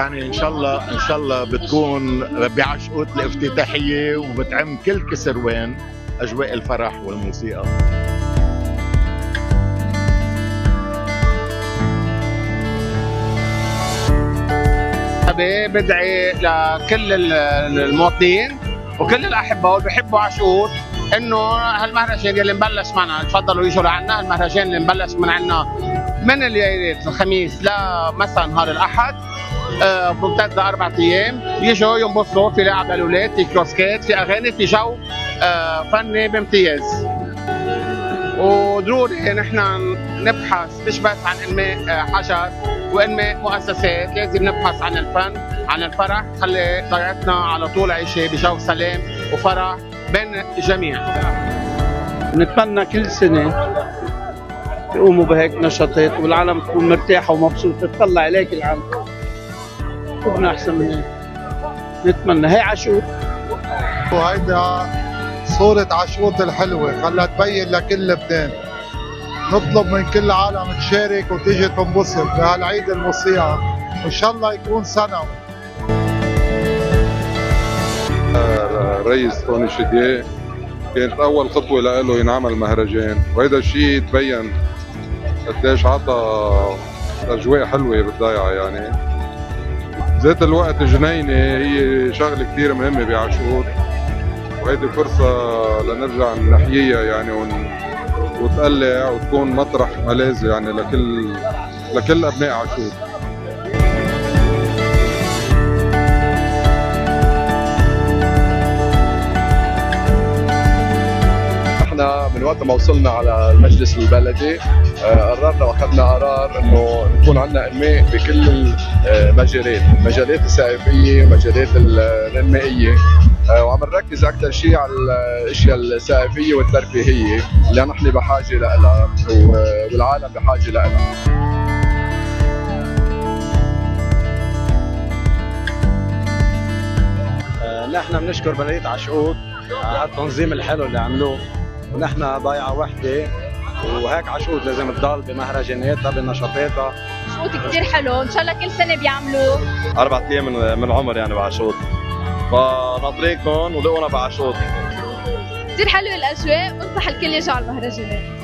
يعني ان شاء الله بتكون بعشقوت الافتتاحيه وبتعم كل كسروان اجواء الفرح والموسيقى. بدعي لكل المواطنين وكل الاحباء اللي بيحبوا عاشور انه هالمهرجان اللي مبلش معنا تفضلوا يجوا لعنا. المهرجان اللي مبلش من عنا من الخميس لمساء نهار الاحد، ممتد 4 ايام. يجوا ينبسطوا، في لعب للاولاد، في كروسكات، في اغاني، في جو فني بامتياز. وضروري نحن نبحث مش بس عن انماء حجر وانماء مؤسسات، لازم نبحث عن الفن، عن الفرح، خلي ضيعتنا على طول عايشه بجو سلام وفرح بين الجميع. نتمنى كل سنه يقوموا بهيك نشاطات والعالم تكون مرتاحه ومبسوطه، تطلع عليك العالم كنا احسن من هيك. نتمنى هي عاشور، وهيدا صورة عاشور الحلوة خلها تبين لكل لبنان. نطلب من كل العالم تشارك وتيجي تنبسط بهالعيد الموسيقى، وان شاء الله يكون سنوي. الرئيس توني شديه كانت اول خطوه له ينعمل مهرجان، وهذا الشيء تبين قديش عطى اجواء حلوه بالضيعه. يعني ذات الوقت جنينه هي شغله كثير مهمه بعاشور، وهيدي فرصه لنرجع نحييها يعني وتقلع وتكون مطرح ملاذ يعني لكل ابناء عاشور. احنا من وقت ما وصلنا على المجلس البلدي قررنا واخذنا قرار انه يكون عندنا انماء بكل المجالات، المجالات الثقافيه والمجالات الانمائيه، وعم نركز اكثر شيء على الاشياء الثقافيه والترفيهيه اللي نحن بحاجه لها والعالم بحاجه لها. نحن بنشكر بلديه عشقوط على التنظيم الحلو اللي عملوه، ونحن ضيعه وحده وهيك عشقوط لازم تضل بمهرجاناتها بنشاطاتها. عشقوط كثير حلو، ان شاء الله كل سنه بيعملوه. 4 ايام من العمر يعني بعشقوط، فناطرينكم ولقونا بعشقوط. كثير حلوه الاجواء، بنصح الكل يجوا على المهرجانات.